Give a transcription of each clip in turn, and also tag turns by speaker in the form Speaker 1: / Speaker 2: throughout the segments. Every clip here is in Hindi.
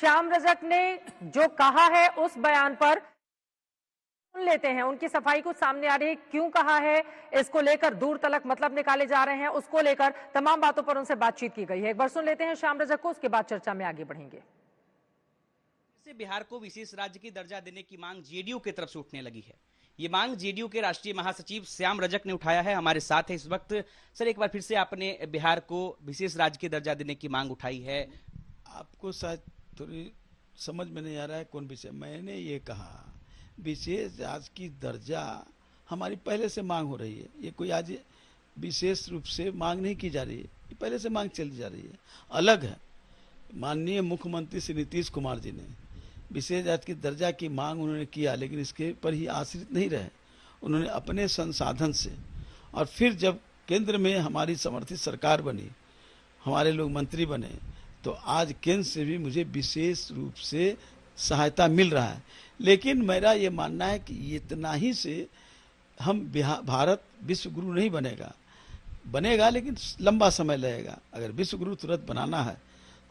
Speaker 1: श्याम रजक ने जो कहा है उस बयान पर सुन लेते हैं। उनकी सफाई कुछ सामने आ रही है, क्यों कहा है इसको लेकर दूर तलक मतलब निकाले जा रहे हैं, उसको लेकर तमाम बातों पर उनसे बातचीत की गई है। एक बार सुन लेते हैं श्याम रजक को, उसके बाद चर्चा में आगे बढ़ेंगे।
Speaker 2: बिहार को विशेष राज्य की दर्जा देने की मांग जेडीयू की तरफ से उठने लगी है। ये मांग जेडीयू के राष्ट्रीय महासचिव श्याम रजक ने उठाया है, हमारे साथ है इस वक्त। सर, एक बार फिर से आपने बिहार को विशेष राज्य की दर्जा देने की मांग उठाई है।
Speaker 3: आपको शायद थोड़ी समझ में नहीं आ रहा है कौन विषय। मैंने ये कहा विशेष राज्य की दर्जा हमारी पहले से मांग हो रही है। ये कोई आज विशेष रूप से मांग नहीं की जा रही है, ये पहले से मांग चली जा रही है। अलग है, माननीय मुख्यमंत्री श्री नीतीश कुमार जी ने विशेष राज्य की दर्जा की मांग उन्होंने किया, लेकिन इसके पर ही आश्रित नहीं रहे। उन्होंने अपने संसाधन से, और फिर जब केंद्र में हमारी समर्थित सरकार बनी, हमारे लोग मंत्री बने, तो आज केंद्र से भी मुझे विशेष रूप से सहायता मिल रहा है। लेकिन मेरा ये मानना है कि इतना ही से हम भारत विश्व गुरु नहीं बनेगा, लेकिन लंबा समय लगेगा। अगर विश्व गुरु तुरंत बनाना है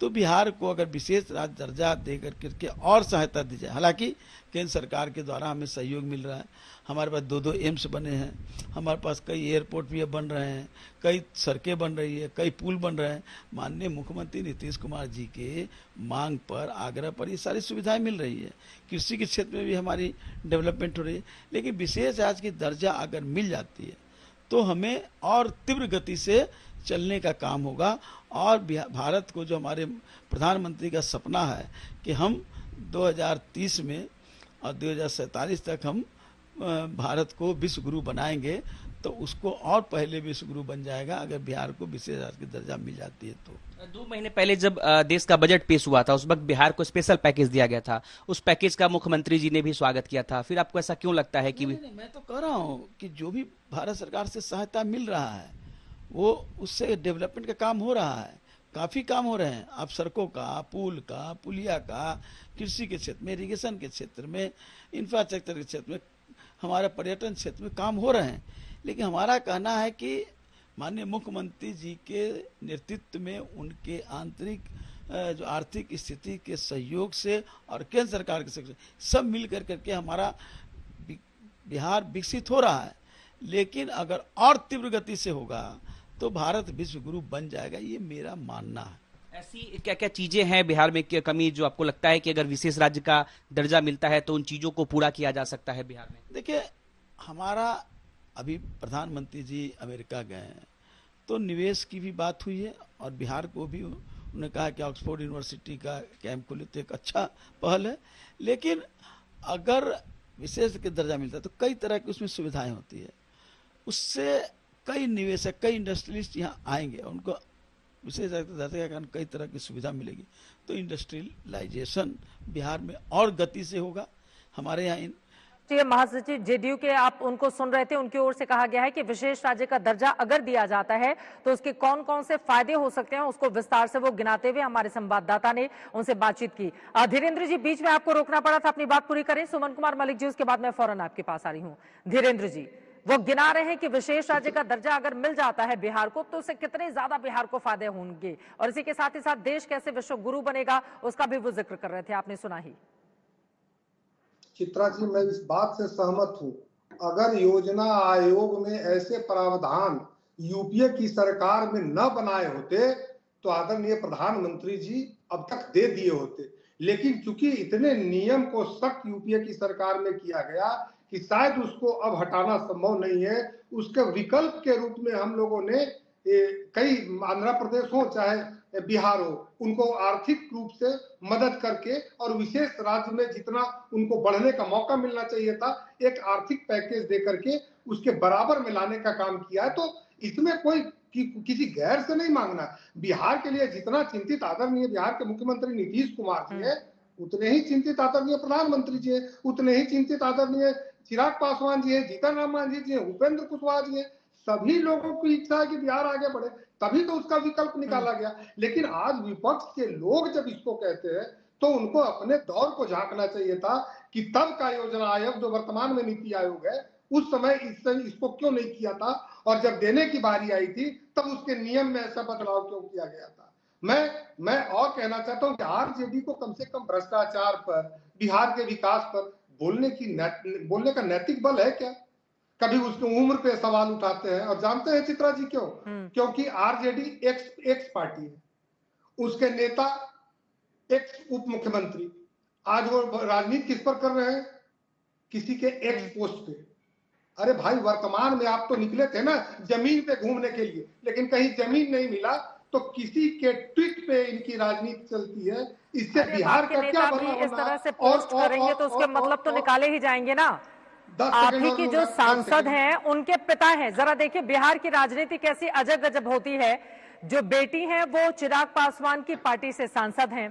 Speaker 3: तो बिहार को अगर विशेष राज्य दर्जा देकर करके और सहायता दी जाए। हालांकि केंद्र सरकार के द्वारा हमें सहयोग मिल रहा है। हमारे पास 2 एम्स बने हैं, हमारे पास कई एयरपोर्ट भी बन रहे हैं, कई सड़कें बन रही है, कई पुल बन रहे हैं। माननीय मुख्यमंत्री नीतीश कुमार जी के मांग पर, आग्रह पर ये सारी सुविधाएं मिल रही है। कृषि के क्षेत्र में भी हमारी डेवलपमेंट हो रही है। लेकिन विशेष राज्य की दर्जा अगर मिल जाती है तो हमें और तीव्र गति से चलने का काम होगा। और भारत को जो हमारे प्रधानमंत्री का सपना है कि हम 2030 में और 2047 तक हम भारत को विश्व गुरु बनाएंगे, तो उसको और पहले विश्व गुरु बन जाएगा अगर बिहार को विशेष राज्य की दर्जा मिल जाती है। तो
Speaker 2: 2 महीने पहले जब देश का बजट पेश हुआ था, उस वक्त बिहार को स्पेशल पैकेज दिया गया था। उस पैकेज का मुख्यमंत्री जी ने भी स्वागत किया था। फिर आपको ऐसा क्यों लगता है कि
Speaker 3: नहीं, मैं तो कह रहा हूँ कि जो भी भारत सरकार से सहायता मिल रहा है वो उससे डेवलपमेंट का काम हो रहा है। काफी काम हो रहे हैं। आप सड़कों का, पुल का, पुलिया का, कृषि के क्षेत्र में, इरिगेशन के क्षेत्र में, इंफ्रास्ट्रक्चर के क्षेत्र में, हमारे पर्यटन क्षेत्र में काम हो रहे हैं। लेकिन हमारा कहना है कि माननीय मुख्यमंत्री जी के नेतृत्व में, उनके आंतरिक जो आर्थिक स्थिति के सहयोग से और केंद्र सरकार के सहयोग से सब मिल करके हमारा बिहार विकसित हो रहा है। लेकिन अगर और तीव्र गति से होगा तो भारत विश्व गुरु बन जाएगा, ये मेरा मानना है।
Speaker 2: ऐसी क्या क्या चीजें हैं बिहार में की कमी जो आपको लगता है कि अगर विशेष राज्य का दर्जा मिलता है तो उन चीजों को पूरा किया जा सकता है बिहार में?
Speaker 3: देखिए, हमारा अभी प्रधानमंत्री जी अमेरिका गए हैं तो निवेश की भी बात हुई है, और बिहार को भी उन्होंने कहा कि ऑक्सफोर्ड यूनिवर्सिटी का कैंप खोले तो एक अच्छा पहल है। लेकिन अगर विशेष के दर्जा मिलता है तो कई तरह की उसमें सुविधाएं होती है। उससे कई निवेशक, कई इंडस्ट्रियलिस्ट यहाँ आएंगे, उनको विशेष दर्जा के कारण कई तरह की सुविधा मिलेगी। तो इंडस्ट्रियलाइजेशन बिहार में और गति से होगा। हमारे यहाँ
Speaker 1: महासचिव जेडीयू के आप उनको सुन रहे थे, उनकी ओर से कहा गया है कि विशेष राज्य का दर्जा अगर दिया जाता है तो उसके कौन कौन से फायदे हो सकते हैं, उसको विस्तार से वो गिनाते हुए हमारे संवाददाता ने उनसे बातचीत की। धीरेन्द्र जी, बीच में आपको रोकना पड़ा था, अपनी बात पूरी करें। सुमन कुमार मलिक जी, उसके बाद मैं फौरन आपके पास आ रही हूँ। धीरेन्द्र जी, वो गिना रहे हैं कि विशेष राज्य का दर्जा अगर मिल जाता है बिहार को तो उससे कितने ज्यादा बिहार को फायदे होंगे, और इसी के साथ ही साथ देश कैसे विश्व गुरु बनेगा उसका भी वो जिक्र कर रहे थे, आपने सुना ही।
Speaker 4: चित्रा जी, मैं इस बात से सहमत हूं। अगर योजना आयोग में ऐसे प्रावधान यूपीए की सरकार में न बनाए होते तो आदरणीय प्रधानमंत्री जी अब तक दे दिए होते। लेकिन चूंकि इतने नियम को सख्त यूपीए की सरकार में किया गया कि शायद उसको अब हटाना संभव नहीं है, उसके विकल्प के रूप में हम लोगों ने कई, आंध्र प्रदेश हो चाहे बिहार हो, उनको आर्थिक रूप से मदद करके और विशेष राज्य में जितना उनको बढ़ने का मौका मिलना चाहिए था, एक आर्थिक पैकेज दे करके उसके बराबर में लाने का काम किया है। तो इसमें कोई किसी गैर से नहीं मांगना। बिहार के लिए जितना चिंतित आदरणीय बिहार के मुख्यमंत्री नीतीश कुमार जी है, उतने ही चिंतित आदरणीय प्रधानमंत्री जी है, उतने ही चिंतित आदरणीय चिराग पासवान जी है, जीतन राम मांझी जी है, उपेंद्र कुशवाहा जी है। सभी लोगों की इच्छा है कि बिहार आगे बढ़े, तभी तो उसका विकल्प निकाला गया। लेकिन आज विपक्ष के लोग जब इसको कहते हैं तो उनको अपने दौर को झांकना चाहिए था कि तब का योजना आयोग जो वर्तमान में नीति आयोग है, उस समय इसको क्यों नहीं किया था, और जब देने की बारी आई थी तब उसके नियम में ऐसा बदलाव क्यों किया गया था। मैं और कहना चाहता हूं कि आरजेडी को कम से कम भ्रष्टाचार पर, बिहार के विकास पर बोलने का नैतिक बल है क्या? कभी उसकी उम्र पे सवाल उठाते हैं, और जानते हैं चित्रा जी क्यों? क्योंकि आरजेडी एक्स पार्टी है, उसके नेता एक्स उप मुख्यमंत्री, आज वो राजनीति किस पर कर रहे हैं? किसी के एक्स पोस्ट पे। अरे भाई, वर्तमान में आप तो निकले थे ना जमीन पे घूमने के लिए, लेकिन कहीं जमीन नहीं मिला तो किसी के ट्वीट पे इनकी राजनीति चलती है। इससे बिहार का क्या भला होना?
Speaker 1: इस तरह से पोस्ट करेंगे तो उसके मतलब तो निकाले ही जाएंगे ना। आप ही की जो सांसद हैं उनके पिता हैं। जरा देखिए बिहार की राजनीति कैसी अजब गजब होती है। जो बेटी हैं वो चिराग पासवान की पार्टी से सांसद हैं,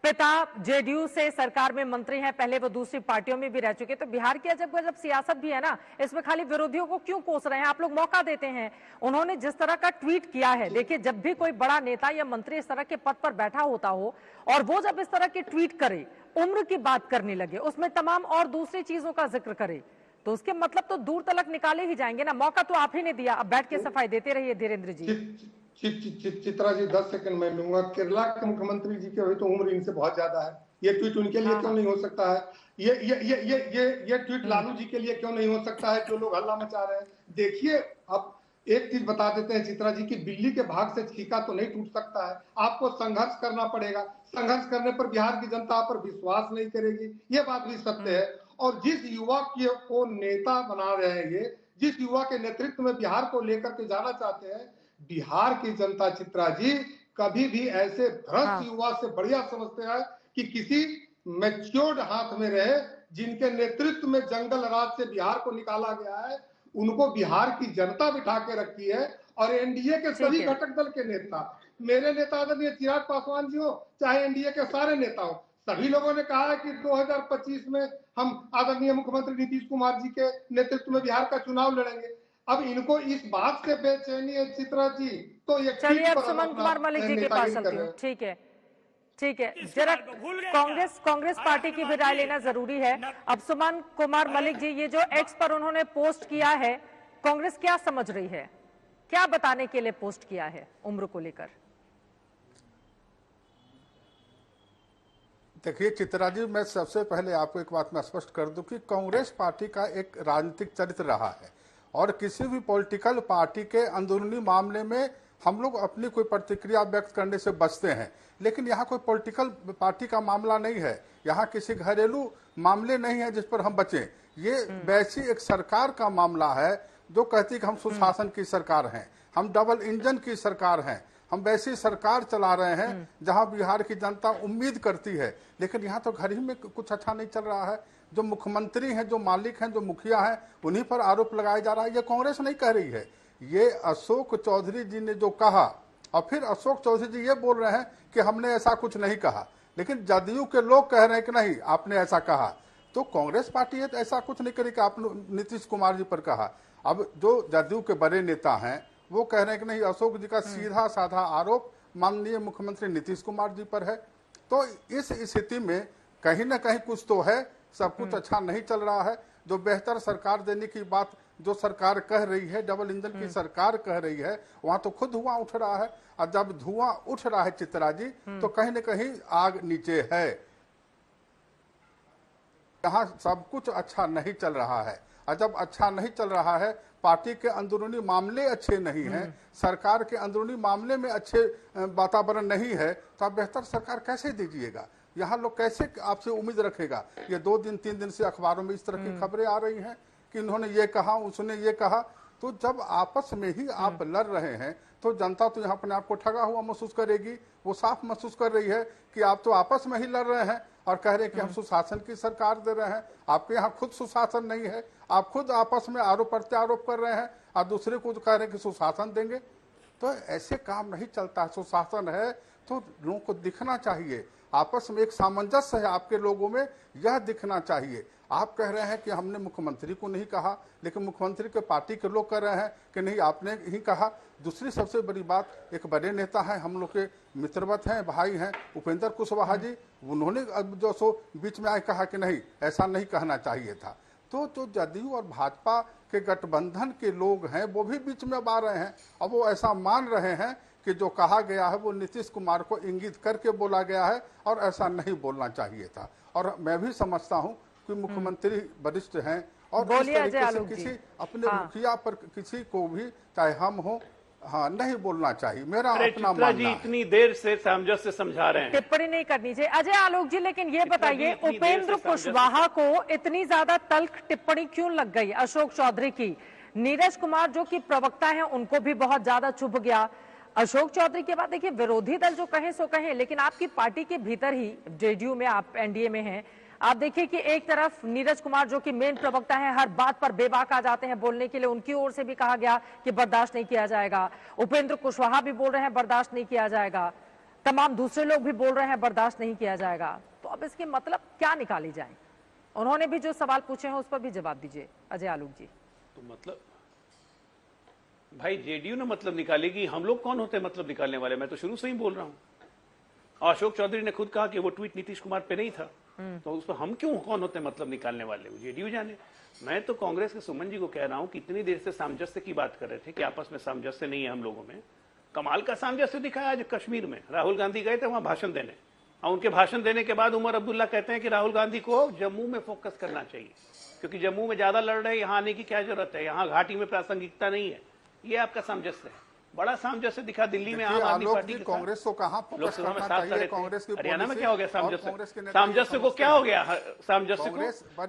Speaker 1: पिता जेडीयू से सरकार में मंत्री हैं, पहले वो दूसरी पार्टियों में भी रह चुके। तो बिहार की अजब गजब सियासत भी है ना। इसमें खाली विरोधियों को क्यों कोस रहे हैं आप लोग? मौका देते हैं। उन्होंने जिस तरह का ट्वीट किया है, देखिए जब भी कोई बड़ा नेता या मंत्री इस तरह के पद पर बैठा होता हो और वो जब इस तरह के ट्वीट करे, उम्र की बात करने लगे, उसमें तमाम और दूसरी चीजों का जिक्र करे, तो उसके मतलब तो दूर तलक निकाले ही जाएंगे ना। मौका तो आप ही ने दिया, अब बैठ के सफाई देते रहिए धीरेन्द्र जी।
Speaker 4: चित्रा जी 10 सेकंड में लूंगा। केरला के मुख्यमंत्री जी के हुए तो उम्र इनसे बहुत ज्यादा है, ये ट्वीट उनके लिए क्यों नहीं हो सकता है? ये ट्वीट लालू जी के लिए क्यों नहीं हो सकता है, जो लोग हल्ला मचा रहे हैं? देखिए, अब एक चीज बता देते हैं चित्रा जी की, बिल्ली के भाग से छीका तो नहीं टूट सकता है, आपको संघर्ष करना पड़ेगा। संघर्ष करने पर बिहार की जनता पर विश्वास नहीं करेगी, ये बात भी सत्य है। और जिस युवा को नेता बना रहे हैं ये, जिस युवा के नेतृत्व में बिहार को लेकर के जाना चाहते हैं, बिहार की जनता चित्रा जी कभी भी ऐसे भ्रष्ट युवा से बढ़िया समझते हैं कि किसी मैच्योर्ड हाथ में रहे, जिनके नेतृत्व में जंगल राज से बिहार को निकाला गया है, उनको बिहार की जनता बिठा के रखी है। और एनडीए के सभी घटक दल के नेता, मेरे नेता आदरणीय चिराग पासवान जी हो, चाहे एनडीए के सारे नेता हो, सभी लोगों ने कहा है कि 2025 में हम आदरणीय मुख्यमंत्री नीतीश कुमार जी के नेतृत्व में बिहार का चुनाव लड़ेंगे। अब इनको इस बात से बेचैनी है चित्रा जी, तो ये
Speaker 1: चलिए अब सुमन कुमार मलिक जी के पास चलती हूँ। ठीक है जरा कांग्रेस पार्टी की भी राय लेना जरूरी है। अब सुमन कुमार मलिक जी, ये जो एक्स पर उन्होंने पोस्ट किया है, कांग्रेस क्या समझ रही है, क्या बताने के लिए पोस्ट किया है उम्र को लेकर?
Speaker 5: देखिए चित्रा जी, मैं सबसे पहले आपको एक बात मैं स्पष्ट कर दूं कि कांग्रेस पार्टी का एक राजनीतिक चरित्र रहा है और किसी भी पॉलिटिकल पार्टी के अंदरूनी मामले में हम लोग अपनी कोई प्रतिक्रिया व्यक्त करने से बचते हैं, लेकिन यहाँ कोई पॉलिटिकल पार्टी का मामला नहीं है, यहाँ किसी घरेलू मामले नहीं है जिस पर हम बचें। ये वैसी एक सरकार का मामला है जो कहती है कि हम सुशासन की सरकार हैं, हम डबल इंजन की सरकार हैं, हम वैसी सरकार चला रहे हैं जहां बिहार की जनता उम्मीद करती है। लेकिन यहाँ तो घर ही में कुछ अच्छा नहीं चल रहा है। जो मुख्यमंत्री हैं, जो मालिक हैं, जो मुखिया हैं, उन्हीं पर आरोप लगाया जा रहा है। ये कांग्रेस नहीं कह रही है, ये अशोक चौधरी जी ने जो कहा, और फिर अशोक चौधरी जी ये बोल रहे हैं कि हमने ऐसा कुछ नहीं कहा, लेकिन जदयू के लोग कह रहे हैं कि नहीं आपने ऐसा कहा। तो कांग्रेस पार्टी है तो ऐसा कुछ नहीं करी कि आपने नीतीश कुमार जी पर कहा। अब जो जदयू के बड़े नेता हैं वो कह रहे हैं कि नहीं, अशोक जी का सीधा साधा आरोप माननीय मुख्यमंत्री नीतीश कुमार जी पर है। तो इस स्थिति में कहीं ना कहीं कुछ तो है, सब कुछ अच्छा नहीं चल रहा है। जो बेहतर सरकार देने की बात जो सरकार कह रही है, डबल इंजन की सरकार कह रही है, वहां तो खुद धुआं उठ रहा है। और जब धुआं उठ रहा है चित्रा जी, तो कहीं ना कहीं आग नीचे है। यहाँ सब कुछ अच्छा नहीं चल रहा है, और जब अच्छा नहीं चल रहा है, पार्टी के अंदरूनी मामले अच्छे नहीं हैं, सरकार के अंदरूनी मामले में अच्छे वातावरण नहीं है, तो आप बेहतर सरकार कैसे दीजिएगा? यहाँ लोग कैसे आपसे उम्मीद रखेगा? ये 2 दिन 3 दिन से अखबारों में इस तरह की खबरें आ रही हैं कि इन्होंने ये कहा, उसने ये कहा। तो जब आपस में ही आप लड़ रहे हैं तो जनता तो यहाँ अपने आप को ठगा हुआ महसूस करेगी। वो साफ महसूस कर रही है कि आप तो आपस में ही लड़ रहे हैं और कह रहे हैं कि हम सुशासन की सरकार दे रहे हैं। आपके यहाँ खुद सुशासन नहीं है, आप खुद आपस में आरोप प्रत्यारोप कर रहे हैं और दूसरे को कह रहे हैं कि सुशासन देंगे। तो ऐसे काम नहीं चलता। सुशासन है तो लोगों को दिखना चाहिए, आपस में एक सामंजस्य है आपके लोगों में, यह दिखना चाहिए। आप कह रहे हैं कि हमने मुख्यमंत्री को नहीं कहा, लेकिन मुख्यमंत्री के पार्टी के लोग कह रहे हैं कि नहीं आपने ही कहा। दूसरी सबसे बड़ी बात, एक बड़े नेता हैं, हम लोग के मित्रवत हैं, भाई हैं, उपेंद्र कुशवाहा जी, उन्होंने जो सो बीच में आए कहा कि नहीं ऐसा नहीं कहना चाहिए था। तो जो जदयू और भाजपा के गठबंधन के लोग हैं वो भी बीच में अब आ रहे हैं। अब वो ऐसा मान रहे हैं कि जो कहा गया है वो नीतीश कुमार को इंगित करके बोला गया है और ऐसा नहीं बोलना चाहिए था। और मैं भी समझता हूं कि मुख्यमंत्री वरिष्ठ हैं और इस तरीके से किसी अपने मुखिया पर किसी को भी चाहे हम हो नहीं बोलना चाहिए। मेरा अपना मानना
Speaker 6: जी इतनी देर से सामंजस्य समझा रहे हैं,
Speaker 1: टिप्पणी नहीं करनी चाहिए। अजय आलोक जी, लेकिन ये बताइए उपेंद्र कुशवाहा को इतनी ज्यादा तल्ख टिप्पणी क्यों लग गई अशोक चौधरी की? नीरज कुमार जो कि प्रवक्ता हैं उनको भी बहुत ज्यादा चुभ गया। अशोक चौधरी के बाद देखिए विरोधी दल जो कहें सो कहें, लेकिन आपकी पार्टी के भीतर ही जेडीयू में, आप एनडीए में हैं, आप देखिए कि एक तरफ नीरज कुमार जो कि मेन प्रवक्ता हैं, हर बात पर बेबाक आ जाते हैं बोलने के लिए, उनकी ओर से भी कहा गया कि बर्दाश्त नहीं किया जाएगा। उपेंद्र कुशवाहा भी बोल रहे हैं बर्दाश्त नहीं किया जाएगा, तमाम दूसरे लोग भी बोल रहे हैं बर्दाश्त नहीं किया जाएगा। तो अब इसके मतलब क्या निकाली जाए? उन्होंने भी जो सवाल पूछे हैं उस पर भी जवाब दीजिए अजय आलोक जी।
Speaker 6: तो मतलब भाई जेडीयू ने मतलब निकालेगी, हम लोग कौन होते हैं मतलब निकालने वाले? मैं तो शुरू से ही बोल रहा हूं। अशोक चौधरी ने खुद कहा कि वो ट्वीट नीतीश कुमार पे नहीं था, तो उस पर हम क्यों कौन होते हैं मतलब निकालने वाले? वो जेडीयू जाने। मैं तो कांग्रेस के सुमन जी को कह रहा हूं कि इतनी देर से सामंजस्य की बात कर रहे थे कि आपस में सामंजस्य नहीं है हम लोगों में। कमाल का सामंजस्य दिखाया आज कश्मीर में। राहुल गांधी गए थे वहां भाषण देने, और उनके भाषण देने के बाद उमर अब्दुल्ला कहते हैं कि राहुल गांधी को जम्मू में फोकस करना चाहिए, क्योंकि जम्मू में ज्यादा लड़ रहे हैं, यहां आने की क्या जरूरत है, यहां घाटी में प्रासंगिकता नहीं है। ये आपका सामंजस्य है। बड़ा सामंजस्य दिखा दिल्ली में आम आदमी पार्टी के
Speaker 5: कांग्रेस को कहां
Speaker 6: लोकसभा में साथ लड़े
Speaker 5: कांग्रेस की
Speaker 6: हरियाणा में क्या हो गया सामंजस्य? सामंजस्य को क्या हो गया सामंजस्य को?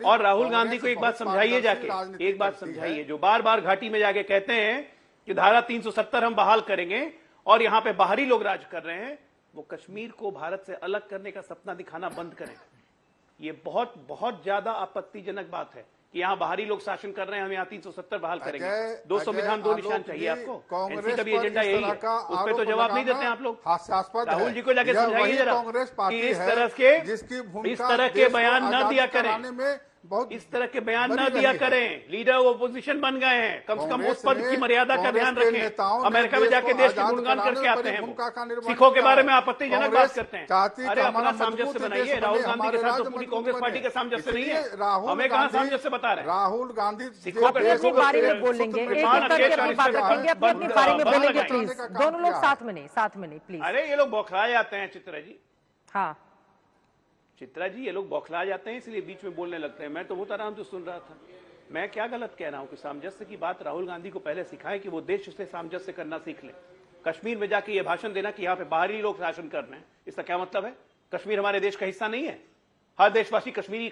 Speaker 6: और राहुल गांधी को एक बात समझाइए जाके, एक बात समझाइए, जो बार बार घाटी में जाके कहते हैं कि धारा 370 हम बहाल करेंगे और यहां पे बाहरी लोग राज कर रहे हैं, वो कश्मीर को भारत से अलग करने का सपना दिखाना बंद करें। ये बहुत बहुत ज्यादा आपत्तिजनक बात है कि यहाँ बाहरी लोग शासन कर रहे हैं, हम यहाँ 370 बहाल करेंगे। 2 संविधान 2 निशान चाहिए आपको। एनसी का भी एजेंडा यही है, उस पर तो जवाब नहीं देते आप लोग। राहुल जी को जाके समझाइए जरा कि इस तरह के बयान न दिया करें, इस तरह के बयान न दिया करें। लीडर ऑपोजिशन बन गए हैं, कम से कम उस पद की मर्यादा का ध्यान रखें। अमेरिका में जाके देश के गुणगान करके आते हैं, सिखों के बारे में आपत्तिजनक बात करते हैं। अरे अपना सामंजस्य बनाइए। राहुल गांधी के साथ तो पूरी कांग्रेस पार्टी का सामंजस्य नहीं है, हमें कहां सामंजस्य बता रहे हैं?
Speaker 5: राहुल गांधी
Speaker 1: सिखों अपनी बारी में बोलेंगे, एक एक करके अपनी बात रखेंगे, अपनी बारी में बोलेंगे प्लीज। दोनों लोग साथ में नहीं प्लीज।
Speaker 6: अरे ये लोग बौखला जाते हैं चित्रा जी।
Speaker 1: हाँ
Speaker 6: चित्रा जी, ये लोग बौखला जाते हैं इसलिए बीच में बोलने लगते हैं। मैं तो बहुत आराम से सुन रहा था। मैं क्या गलत कह रहा हूं कि सामंजस्य की बात राहुल गांधी को पहले सिखाएं कि वो देश से सामंजस्य करना सीख ले। कश्मीर में जाके ये भाषण देना कि यहाँ पे बाहरी लोग शासन कर रहे हैं, इसका क्या मतलब है? कश्मीर हमारे देश का हिस्सा नहीं है? हर देशवासी कश्मीरी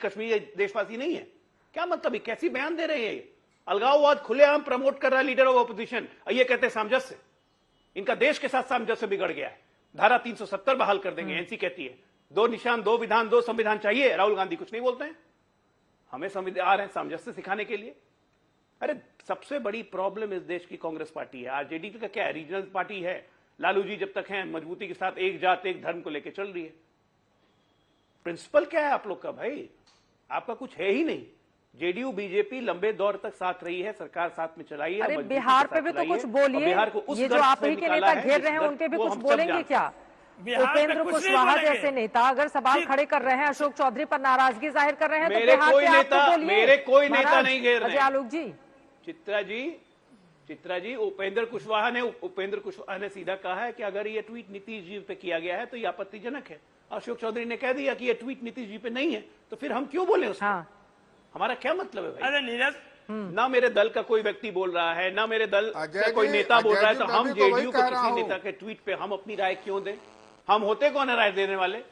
Speaker 6: देशवासी नहीं है? क्या मतलब? कैसी बयान दे रहे हैं? अलगाववाद खुलेआम प्रमोट कर रहा है लीडर ऑफ ऑपोजिशन, ये कहते हैं सामंजस्य। इनका देश के साथ सामंजस्य बिगड़ गया है। धारा 370 बहाल कर देंगे, एनसी कहती है 2 निशान 2 विधान 2 संविधान चाहिए। राहुल गांधी कुछ नहीं बोलते हैं, हमें आ रहे हैं सामंजस्य सिखाने के लिए। अरे सबसे बड़ी प्रॉब्लम इस देश की कांग्रेस पार्टी है। आरजेडी का क्या है? रीजनल पार्टी है। लालू जी जब तक हैं मजबूती के साथ एक जात एक धर्म को लेकर चल रही है। प्रिंसिपल क्या है आप लोग का? भाई आपका कुछ है ही नहीं। जेडीयू बीजेपी लंबे दौर तक साथ रही है, सरकार साथ में चलाई है।
Speaker 1: अरे बिहार पे भी तो कुछ बोलिए। ये जो आप ही के नेता घेर रहे हैं उन पे भी कुछ बोलेंगे क्या? उपेंद्र कुशवाहा जैसे नेता अगर सवाल खड़े कर रहे हैं, अशोक चौधरी पर नाराजगी जाहिर कर रहे हैं, तो बिहार पे आप तो बोलिए।
Speaker 6: मेरे कोई नेता नहीं घेर रहे।
Speaker 1: अजय आलोक जी,
Speaker 6: चित्रा जी, उपेंद्र कुशवाहा ने सीधा कहा है कि अगर ये ट्वीट नीतीश जी पे किया गया है तो ये आपत्तिजनक है। अशोक चौधरी ने कह दिया कि ये ट्वीट नीतीश जी पे नहीं है, तो फिर हम क्यों बोले उसको?
Speaker 1: हाँ।
Speaker 6: हमारा क्या मतलब है भाई?
Speaker 7: अरे नीरज,
Speaker 6: ना मेरे दल का कोई व्यक्ति बोल रहा है, ना मेरे दल से कोई नेता बोल रहा है, तो हम जेडीयू के किसी नेता के ट्वीट पे हम अपनी राय क्यों दें? हम होते कौन है राय देने वाले?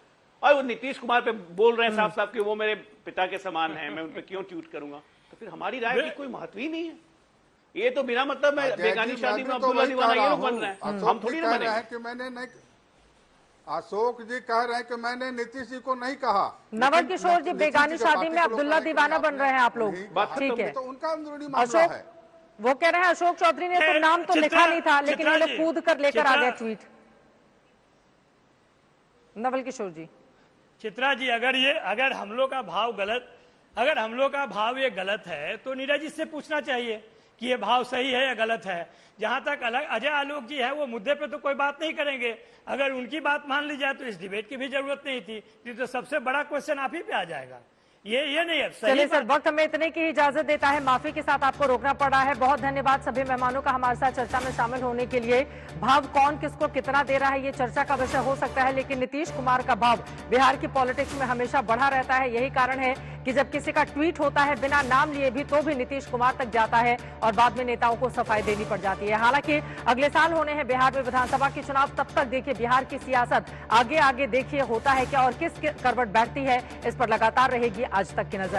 Speaker 6: और वो नीतीश कुमार पे बोल रहे हैं साफ साफ कि वो मेरे पिता के समान है, मैं उन पे क्यों ट्वीट करूंगा? तो फिर हमारी राय की कोई महत्व ही नहीं है। ये तो बिना मतलब में बेगानी शादी में अब्दुल्ला दीवाना ये लोग बन रहे हैं, हम थोड़ी ना बने।
Speaker 5: अशोक जी कह रहे हैं कि मैंने नीतीश जी को नहीं कहा।
Speaker 1: नवल किशोर जी, बेगानी शादी में अब्दुल्ला दीवाना बन रहे हैं आप लोग, ठीक है?
Speaker 5: तो उनका अंदरूनी मामला है।
Speaker 1: वो कह रहे हैं अशोक चौधरी ने तो नाम तो लिखा नहीं था, लेकिन ये लोग कूद कर लेकर आ गए ट्वीट। नवल किशोर जी,
Speaker 7: चित्रा जी, अगर हम लोग का भाव ये गलत है तो नीरज जी से पूछना चाहिए कि ये भाव सही है या गलत है। जहां तक अजय आलोक जी है वो मुद्दे पे तो कोई बात नहीं करेंगे। अगर उनकी बात मान ली जाए तो इस डिबेट की भी जरूरत नहीं थी। ये तो सबसे बड़ा क्वेश्चन आप ही पे आ जाएगा। ये नहीं है
Speaker 1: चलिए
Speaker 7: सही
Speaker 1: सर, वक्त हमें इतने की इजाजत देता है, माफी के साथ आपको रोकना पड़ा है। बहुत धन्यवाद सभी मेहमानों का हमारे साथ चर्चा में शामिल होने के लिए। भाव कौन किसको कितना दे रहा है ये चर्चा का विषय हो सकता है, लेकिन नीतीश कुमार का भाव बिहार की पॉलिटिक्स में हमेशा बढ़ा रहता है। यही कारण है कि जब किसी का ट्वीट होता है बिना नाम लिए भी तो भी नीतीश कुमार तक जाता है और बाद में नेताओं को सफाई देनी पड़ जाती है। हालांकि अगले साल होने हैं बिहार में विधानसभा के चुनाव, तब तक देखिए बिहार की सियासत आगे आगे देखिए होता है क्या और किस करवट बैठती है, इस पर लगातार रहेगी आज तक की नजर।